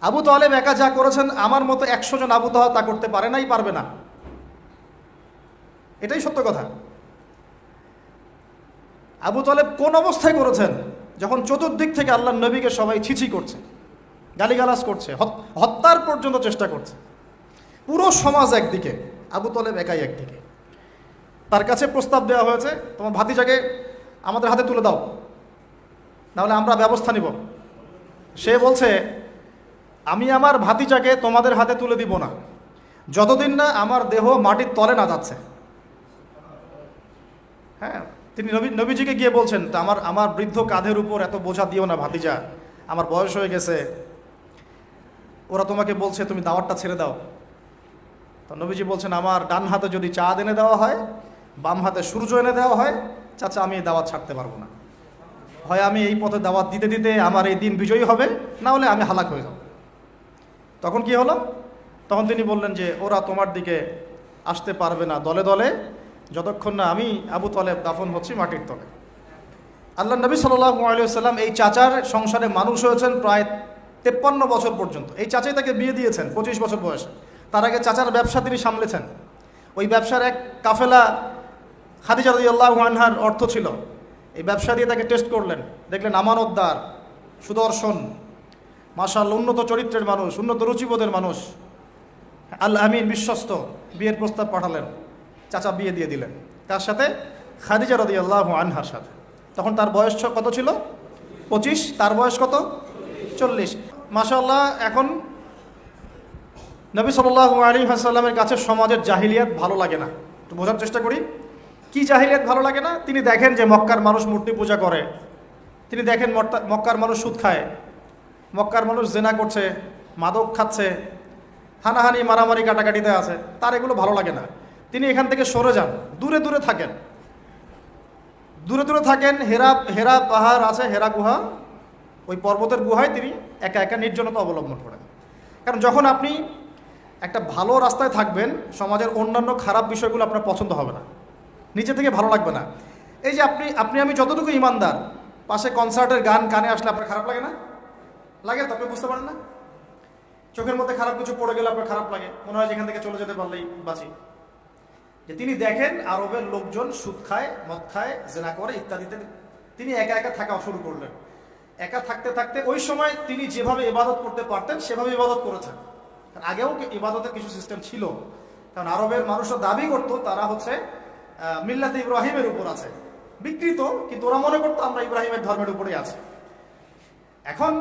আবু তালেব একা যা করেছেন আমার মতো 100 জন আবু তাহা তা করতে পারে নাই, পারবে না। এটাই সত্য কথা। আবু তালেব কোন অবস্থায় করেছেন? যখন চতুর্দিক থেকে আল্লাহর নবীকে সবাই ছিছি করছে, গালিগালাজ করছে, হত্যার পর্যন্ত চেষ্টা করছে। পুরো সমাজ একদিকে, আবু তালেব একাই একদিকে। তার কাছে প্রস্তাব দেওয়া হয়েছে, তোমার ভাতিজাকে আমাদের হাতে তুলে দাও, নাহলে আমরা ব্যবস্থা নিব। সে বলছে, আমি আমার ভাতিজাকে তোমাদের হাতে তুলে দিব না যতদিন না আমার দেহ মাটির তলে না যাচ্ছে। হ্যাঁ, তিনি নবীজিকে গিয়ে বলছেন, তা আমার বৃদ্ধ কাঁধের উপর এত বোঝা দিও না ভাতিজা, আমার বয়স হয়ে গেছে, ওরা তোমাকে বলছে তুমি দাওয়াতটা ছেড়ে দাও। তো নবীজি বলছেন, আমার ডান হাতে যদি চাঁদ এনে দেওয়া হয়, বাম হাতে সূর্য এনে দেওয়া হয়, চাচা আমি এই দাওয়াত ছাড়তে পারবো না। হয় আমি এই পথে দাওয়াত দিতে দিতে আমার এই দিন বিজয়ী হবে, না হলে আমি হালাক হয়ে যাব। তখন কি হলো? তখন তিনি বললেন যে ওরা তোমার দিকে আসতে পারবে না দলে দলে, যতক্ষণ না আমি আবু তালেব দাফন হচ্ছি মাটির তলে। আল্লাহ নবী সাল্লাল্লাহু আলাইহি ওয়াসাল্লাম এই চাচার সংসারে মানুষ হয়েছেন প্রায় 53 বছর পর্যন্ত। এই চাচাই তাকে বিয়ে দিয়েছেন 25 বছর বয়সে। তার আগে চাচার ব্যবসা তিনি সামলেছেন। ওই ব্যবসার এক কাফেলা খাদিজা রাদিয়াল্লাহু আনহার অর্থ ছিল। এই ব্যবসা দিয়ে তাকে টেস্ট করলেন, দেখলেন আমানতদার, সুদর্শন, মাশাআল্লাহ উন্নত চরিত্রের মানুষ, উন্নত রুচিবোধের মানুষ, আল আমিন, বিশ্বস্ত। বিয়ের প্রস্তাব পাঠালেন, চাচা বিয়ে দিয়ে দিলেন। তার সাথে খাদিজা রাদিয়াল্লাহু আনহার সাথে। তখন তার বয়স কত ছিল? 25। তার বয়স কত? 40। মাশাআল্লাহ। এখন নবী সাল্লাল্লাহু আলাইহি ওয়াসাল্লামের কাছে সমাজের জাহিলিয়াত ভালো লাগে না। তো বোঝার চেষ্টা করি, কি জাহিলিয়াত ভালো লাগে না? তিনি দেখেন যে মক্কার মানুষ মূর্তি পূজা করে, তিনি দেখেন মক্কার মানুষ সুদ খায়, মক্কার মানুষ জেনা করছে, মাদক খাচ্ছে, হানাহানি মারামারি কাটাকাটিতে আছে। তার এগুলো ভালো লাগে না। তিনি এখান থেকে সরে যান, দূরে দূরে থাকেন, দূরে দূরে থাকেন। হেরা পাহাড় আছে, হেরা গুহা, ওই পর্বতের গুহায় তিনি একা একা নির্জনতা অবলম্বন করেন। কারণ যখন আপনি একটা ভালো রাস্তায় থাকবেন, সমাজের অন্যান্য খারাপ বিষয়গুলো আপনার পছন্দ হবে না, নিচে থেকে ভালো লাগবে না। এই যে আমি যতটুকু ইমানদার, পাশে কনসার্টের গান কানে আসলে আপনার খারাপ লাগে না? লাগে তো, আপনি বুঝতে পারেন না? চোখের মধ্যে খারাপ কিছু পড়ে গেলে আপনার খারাপ লাগে, মনে হয় যেখান থেকে চলে যেতে পারলেই বাঁচি। যে তিনি দেখেন আরবের লোকজন সুদ খায়, মদ খায়, জেনা করে ইত্যাদিতে, তিনি একা একা থাকা শুরু করলেন। একা থাকতে থাকতে ওই সময় তিনি যেভাবে ইবাদত করতে পারতেন সেভাবে ইবাদত করেছেন। আগেও ইবাদতের কিছু সিস্টেম ছিল, কারণ আরবের মানুষরা দাবি করতো তারা হচ্ছে মিল্লাতে ইব্রাহিমের উপর আছে, বিকৃত, কিন্তু ওরা মনে করতো আমরা ইব্রাহিমের ধর্মের উপরেই আছে। এখন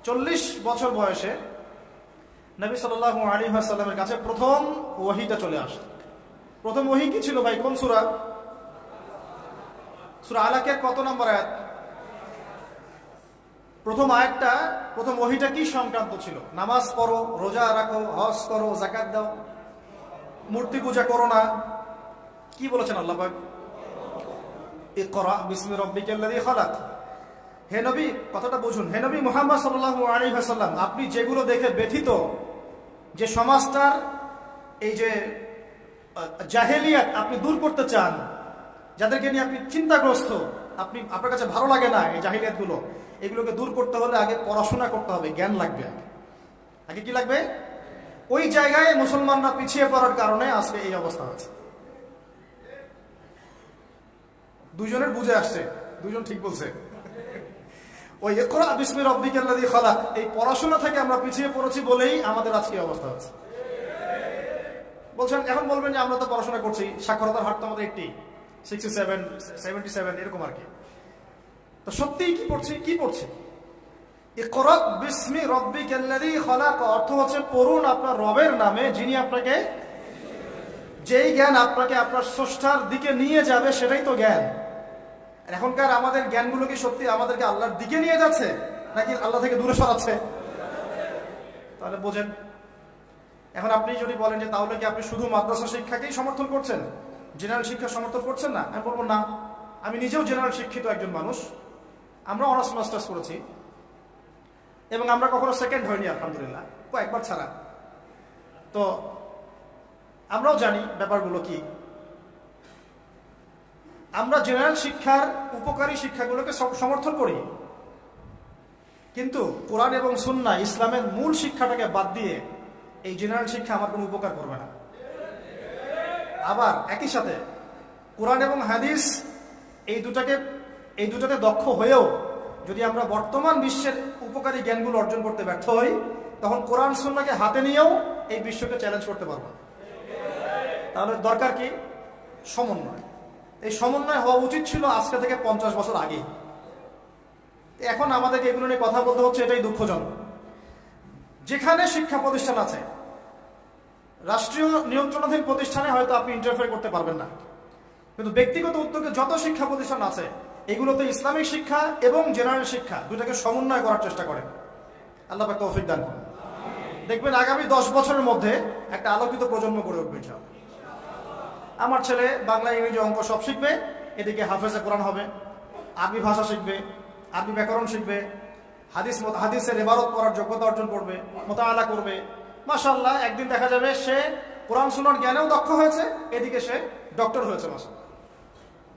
40 বছর বয়সে নবী সাল্লাল্লাহু আলাইহি ওয়াসাল্লামের কাছে প্রথম ওহীটা চলে আসে। প্রথম ওহী কি ছিল ভাই? কোন সূরা? সূরা আলাকের কত নম্বর আয়াত? প্রথম আয়াতটা, প্রথম ওহীটা কি সংক্রান্ত ছিল? নামাজ পড়ো, রোজা রাখো, হজ করো, যাকাত দাও, মূর্তি পূজা করো না। কি বলেছেন আল্লাহ পাক? ইকরা বিসমি রাব্বিকাল্লাযী খালাক। হে নবী, কথাটা বুঝুন, হে নবী মুহাম্মদ সাল্লাল্লাহু আলাইহি ওয়াসাল্লাম, আপনি যেগুলো দেখে ব্যথিত, যে সমাজটার এই যে জাহেলিয়াত আপনি দূর করতে চান, যাদেরকে নিয়ে আপনি চিন্তাগ্রস্ত, আপনার কাছে ভালো লাগে না এই জাহিলিয়াতগুলো, এগুলোকে দূর করতে হলে আগে পড়াশোনা করতে হবে, জ্ঞান লাগবে। আগে কি লাগবে? ওই জায়গায় মুসলমানরা পিছিয়ে পড়ার কারণে আজকে এই অবস্থা আছে। দুজনের বুঝে আসছে, দুজন ঠিক বলছে। ওই ইকরা বিসমি রাব্বিকাল্লাযী খালাক, এই পড়াশোনা থেকে আমরা পিছিয়ে পড়েছি বলেই আমাদের আজকে অবস্থা আছে। বলছেন, এখন বলবেন যে আমরা তো পড়াশোনা করছি, সাক্ষরতার হার তো আমাদের 67, 77 এরকম আর কি। তো সত্যিই কি পড়ছি? ইকরা বিসমি রাব্বিকাল্লাযী খালাক অর্থ হচ্ছে পড়ুন আপনার রবের নামে, যিনি আপনাকে, যেই জ্ঞান আপনাকে আপনার স্রষ্টার দিকে নিয়ে যাবে সেটাই তো জ্ঞান। এখনকার আমাদের জ্ঞানগুলো কি সত্যি আমাদেরকে আল্লাহর দিকে নিয়ে যাচ্ছে নাকি আল্লাহ থেকে দূরে সরাচ্ছে? তাহলে বোঝেন। এখন আপনি যদি বলেন যে তাহলে কি আপনি শুধু মাদ্রাসা শিক্ষাকেই সমর্থন করছেন, জেনারেল শিক্ষা সমর্থন করছেন না? আমি বলবো না, আমি নিজেও জেনারেল শিক্ষিত একজন মানুষ। আমরা অনার্স মাস্টার্স করেছি এবং আমরা কখনো সেকেন্ড হয়নি আলহামদুলিল্লাহ, কয়েকবার ছাড়া। তো আমরাও জানি ব্যাপারগুলো কি। আমরা জেনারেল শিক্ষার উপকারী শিক্ষাগুলোকে সমর্থন করি, কিন্তু কোরআন এবং সুন্নাহ ইসলামের মূল শিক্ষাটাকে বাদ দিয়ে এই জেনারেল শিক্ষা আমার কোনো উপকার করবে না। আবার একই সাথে কোরআন এবং হাদিস এই দুটাতে দক্ষ হয়েও যদি আমরা বর্তমান বিশ্বের উপকারী জ্ঞানগুলো অর্জন করতে ব্যর্থ হই, তখন কোরআন সুন্নাহকে হাতে নিয়েও এই বিশ্বকে চ্যালেঞ্জ করতে পারবো। তাহলে দরকার কি? সমন্বয়। এই সমন্বয় হওয়া উচিত ছিল আজকে থেকে 50 বছর আগে। এখন আমাদেরকে এগুলো নিয়ে কথা বলতে হচ্ছে, এটাই দুঃখজনক। যেখানে শিক্ষা প্রতিষ্ঠান আছে, রাষ্ট্রীয় নিয়ন্ত্রণাধীন প্রতিষ্ঠানে হয়তো আপনি ইন্টারফেয়ার করতে পারবেন না, কিন্তু ব্যক্তিগত উদ্যোগে যত শিক্ষা প্রতিষ্ঠান আছে এগুলোতে ইসলামিক শিক্ষা এবং জেনারেল শিক্ষা দুটাকে সমন্বয় করার চেষ্টা করেন। আল্লাহ পাক তৌফিক দান করুন। দেখবেন আগামী 10 বছরের মধ্যে একটা আলোকিত প্রজন্ম গড়ে উঠবে ইনশাআল্লাহ। আমার ছেলে বাংলা, ইংরেজি, অঙ্ক সব শিখবে, এদিকে হাফেজে কোরআন হবে, আরবি ভাষা শিখবে, আরবি ব্যাকরণ শিখবে, হাদিসের ইবারত পড়ার যোগ্যতা অর্জন করবে, মোতাআলা করবে। মাশাআল্লাহ, একদিন দেখা যাবে সে কোরআন সুন্নাহর জ্ঞানেও দক্ষ হয়েছে, এদিকে সে ডক্টর হয়েছে, মাশাআল্লাহ,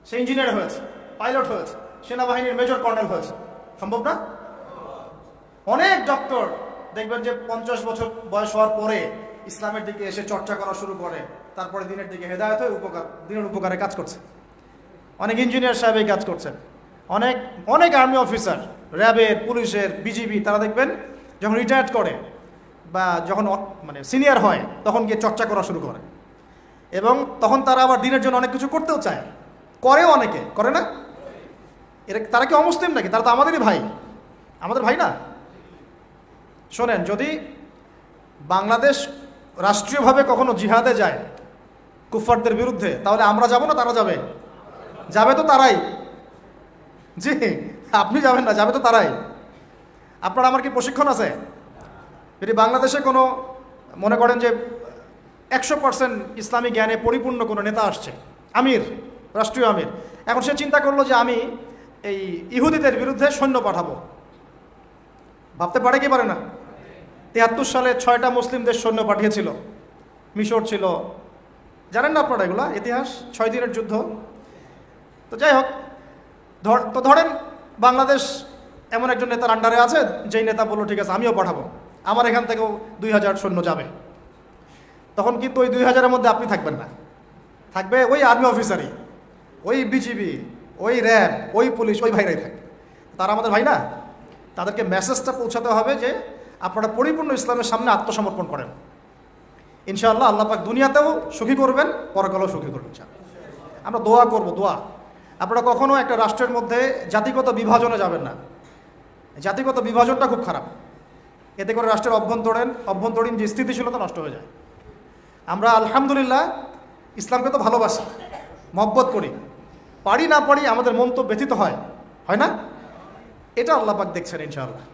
সে ইঞ্জিনিয়ার হয়েছে, পাইলট হয়েছে, সেনাবাহিনীর মেজর কর্নেল হয়েছে। সম্ভব না? অনেক ডক্টর দেখবেন যে 50 বছর বয়স হওয়ার পরে ইসলামের দিকে এসে চর্চা করা শুরু করে, তারপরে দিনের দিকে হেদায়েত হয়ে দিনের উপকারে কাজ করছে। অনেক ইঞ্জিনিয়ার সাহেব এই কাজ করছেন, অনেক আর্মি অফিসার, র্যাবের, পুলিশের, বিজিবি, তারা দেখবেন যখন রিটায়ার্ড করে বা যখন মানে সিনিয়র হয় তখন গিয়ে চর্চা করা শুরু করে, এবং তখন তারা আবার দিনের জন্য অনেক কিছু করতেও চায়, করেও, অনেকে করে না। তারা কি অমুসলিম নাকি? তারা তো আমাদেরই ভাই, আমাদের ভাই না? শোনেন, যদি বাংলাদেশ রাষ্ট্রীয়ভাবে কখনো জিহাদে যায় কুফফারদের বিরুদ্ধে, তাহলে আমরা যাব না তারা যাবে? যাবে তো তারাই। জি, আপনি যাবেন না, যাবে তো তারাই। আপনার আমার কি প্রশিক্ষণ আছে? যদি বাংলাদেশে কোনো মনে করেন যে 100% ইসলামী জ্ঞানে পরিপূর্ণ কোনো নেতা আসছে, আমির, রাষ্ট্রীয় আমির, এখন সে চিন্তা করলো যে আমি এই ইহুদিদের বিরুদ্ধে সৈন্য পাঠাবো, ভাবতে পারে কি পারে না? 73 সালে 6টা মুসলিম দেশ সৈন্য পাঠিয়েছিল। মিশর ছিল, জানেন না আপনারা এগুলা ইতিহাস, 6 দিনের যুদ্ধ। তো যাই হোক, ধরেন বাংলাদেশ এমন একজন নেতার আন্ডারে আছে, যেই নেতা বললো ঠিক আছে আমিও পাঠাবো, আমার এখান থেকেও 2000 সৈন্য যাবে। তখন কিন্তু ওই 2000-এর মধ্যে আপনি থাকবেন না, থাকবে ওই আর্মি অফিসারই, ওই বিজিবি, ওই র্যাব, ওই পুলিশ, ওই ভাইরাই থাকবে। তারা আমাদের ভাই না? তাদেরকে মেসেজটা পৌঁছাতে হবে যে আপনারা পরিপূর্ণ ইসলামের সামনে আত্মসমর্পণ করেন। ইনশাআল্লাহ আল্লাহ পাক দুনিয়াতেও সুখী করবেন, পরকালেও সুখী করবেন। আমরা দোয়া করব, দোয়া। আপনারা কখনো একটা রাষ্ট্রের মধ্যে জাতিগত বিভাজনে যাবেন না। জাতিগত বিভাজনটা খুব খারাপ, এতে করে রাষ্ট্রের অভ্যন্তরীণ যে স্থিতিশীলতা নষ্ট হয়ে যায়। আমরা আলহামদুলিল্লাহ ইসলামকে তো ভালোবাসি, মহব্বত করি, পারি না পারি আমাদের মন তো ব্যথিত হয়, হয় না? এটা আল্লাহ পাক দেখছেন ইনশাআল্লাহ।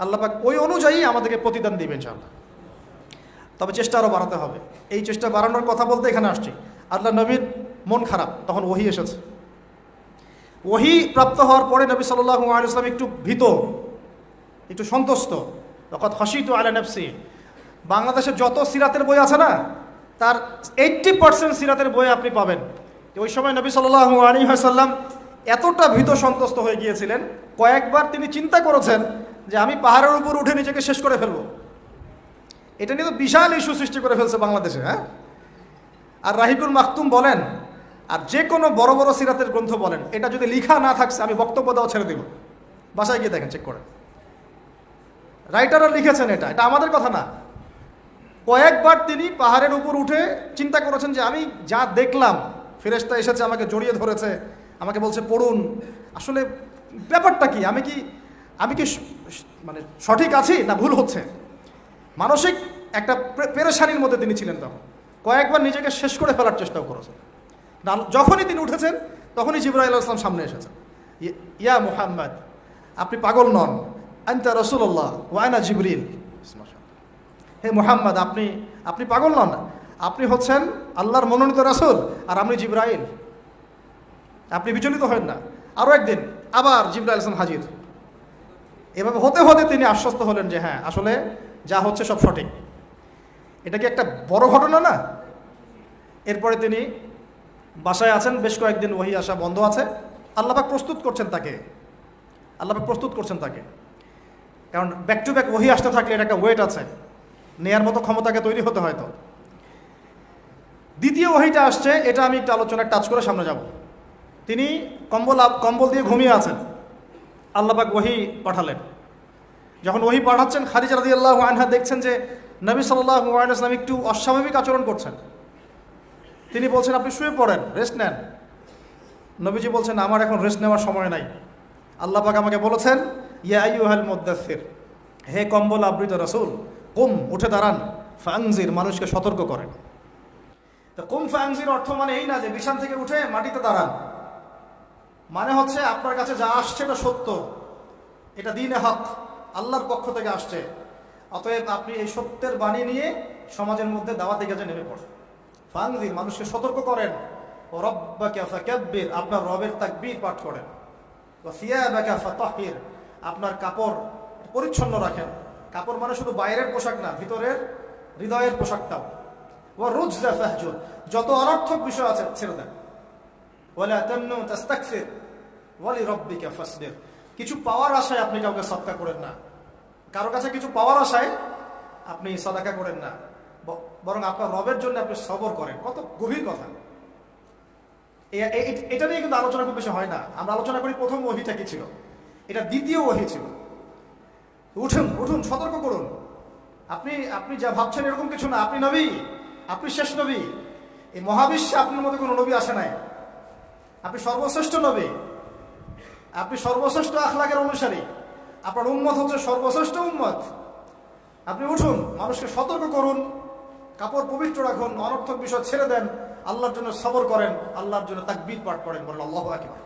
আল্লাহ পাক ওই অনুযায়ী আমাদেরকে প্রতিদান দিবেন ইনশাআল্লাহ। তবে চেষ্টা আরও বাড়াতে হবে। এই চেষ্টা বাড়ানোর কথা বলতে এখানে আসছি। আল্লাহ নবীর মন খারাপ, তখন ওহী এসেছে। ওহী প্রাপ্ত হওয়ার পরে নবী সাল্লাল্লাহু আলাইহি ওয়াসাল্লাম একটু ভীত, একটু সন্তুষ্ট। লাকাদ খাশিতু আলা নাফসি। বাংলাদেশের যত সিরাতের বই আছে না, তার 80% সিরাতের বই আপনি পাবেন। ওই সময় নবী সাল্লাল্লাহু আলাইহি ওয়াসাল্লাম এতটা ভীত সন্ত্রস্ত হয়ে গিয়েছিলেন, কয়েকবার তিনি চিন্তা করেছেন যে আমি পাহাড়ের উপর উঠে নিজেকে শেষ করে ফেলব। এটা নিয়ে তো বিশাল ইস্যু সৃষ্টি করে ফেলছে বাংলাদেশে। হ্যাঁ, আর রাহিকুল মাকতুম বলেন, আর যে কোনো বড় বড় সিরাতের গ্রন্থ বলেন, এটা যদি লিখা না থাকছে আমি বক্তব্য দেওয়া ছেড়ে দিব। বাসায় গিয়ে দেখেন, চেক করেন, রাইটাররা লিখেছেন। এটা আমাদের কথা না। কয়েকবার তিনি পাহাড়ের উপর উঠে চিন্তা করেছেন যে আমি যা দেখলাম, ফেরেশতা এসেছে আমাকে জড়িয়ে ধরেছে, আমাকে বলছে পড়ুন, আসলে ব্যাপারটা কি, আমি কি মানে সঠিক আছি না ভুল হচ্ছে। মানসিক একটা পেরেশানির মধ্যে তিনি ছিলেন। তখন কয়েকবার নিজেকে শেষ করে ফেলার চেষ্টাও করেছেন। যখনই তিনি উঠেছেন তখনই জিবরাইল আলাইহিস সালাম সামনে এসেছেন। ইয়া মুহাম্মদ, আপনি পাগল নন, আনতা রাসূলুল্লাহ ওয়া আনা জিবরিল। হে মুহাম্মদ, আপনি পাগল নন, আপনি হচ্ছেন আল্লাহর মনোনীত রাসূল, আর আমি জিবরাইল। আপনি বিচলিত হবেন না। আরও একদিন আবার জিবরাইল আলাইহিস সালাম হাজির। এভাবে হতে হতে তিনি আশ্বস্ত হলেন যে হ্যাঁ, আসলে যা হচ্ছে সব সঠিক। এটা কি একটা বড় ঘটনা না? এরপরে তিনি বাসায় আছেন, বেশ কয়েকদিন ওহী আসা বন্ধ আছে। আল্লাহ পাক প্রস্তুত করছেন তাকে, কারণ ব্যাক টু ব্যাক ওহি আসতে থাকলে এটা একটা ওয়েট আছে, নেয়ার মতো ক্ষমতাকে তৈরি হতে হয়তো। দ্বিতীয় ওহিটা আসছে, এটা আমি একটু আলোচনায় টাচ করে সামনে যাব। তিনি কম্বল দিয়ে ঘুমিয়ে আছেন, আল্লাহ পাক ওহি পাঠালেন। যখন ওহি পাঠাচ্ছেন, খাদিজা রাদিয়াল্লাহু আনহা দেখছেন যে নবী সাল্লাল্লাহু আলাইহি ওয়াসাল্লাম একটু অস্বাভাবিক আচরণ করছেন। তিনি বলছেন, আপনি শুয়ে পড়েন, রেস্ট নেন। নবীজি বলছেন, আমার এখন রেস্ট নেওয়ার সময় নাই। আল্লাহ পাক আমাকে বলেছেন, ইয়া আইয়ুহাল মুদ্দাসসির, হে কম্বল আবৃত রাসূল, কুম, উঠে দাঁড়ান, ফাংজির, মানুষকে সতর্ক করেন। তো কুম ফাংজির অর্থ মানে এই না যে বিছান থেকে উঠে মাটিতে দাঁড়ান, মানে হচ্ছে আপনার কাছে যা আসছে এটা সত্য, এটা দ্বীনে হক, আল্লাহর পক্ষ থেকে আসছে। অতএব আপনি এই সত্যের বাণী নিয়ে সমাজের মধ্যে দাওয়াতে কাজে নেমে পড়েন। ফাংজির, মানুষকে সতর্ক করেন। ও রব্বাকা ফাকাব্বির, আপনার রবের তাকবীর পাঠ করেন। ওয়া সিয়াবাকা ফাতাহহির, আপনার কাপড় পরিচ্ছন্ন রাখেন। কাপড় মানে শুধু বাইরের পোশাক না, ভিতরের হৃদয়ের পোশাকটাও। ওয়া রুজজা ফাহজুর, যত অনর্থক বিষয় আছে ছেড়ে দেন। ওয়ালা তামনু তাস্তাকসির ওয়া লিরাব্বিকা ফাসবির, কিছু পাওয়ার আশায় আপনি কাউকে সদকা করেন না, কারো কাছে কিছু পাওয়ার আশায় আপনি সাদাকা করেন না, বরং আপনার রবের জন্য আপনি সবর করেন। কত গভীর কথা! এটা নিয়ে কিন্তু আলোচনা খুব বেশি হয় না। আমরা আলোচনা করি প্রথম ওহিটা কি ছিল, এটা দ্বিতীয় ওহি ছিল। উঠুন, উঠুন, সতর্ক করুন। আপনি যা ভাবছেন এরকম কিছু না, আপনি নবী, আপনি শেষ নবী। এই মহাবিশ্বে আপনার মতো কোনো নবী আসে নাই, আপনি সর্বশ্রেষ্ঠ নবী, আপনি সর্বশ্রেষ্ঠ আখলাকের অনুসারী, আপনার উম্মত হচ্ছে সর্বশ্রেষ্ঠ উম্মত। আপনি উঠুন, মানুষকে সতর্ক করুন, কাপড় পবিত্র রাখুন, অনর্থক বিষয় ছেড়ে দেন, আল্লাহর জন্য সবর করেন, আল্লাহর জন্য তাকবীর পাঠ করেন, বলেন আল্লাহু আকবার।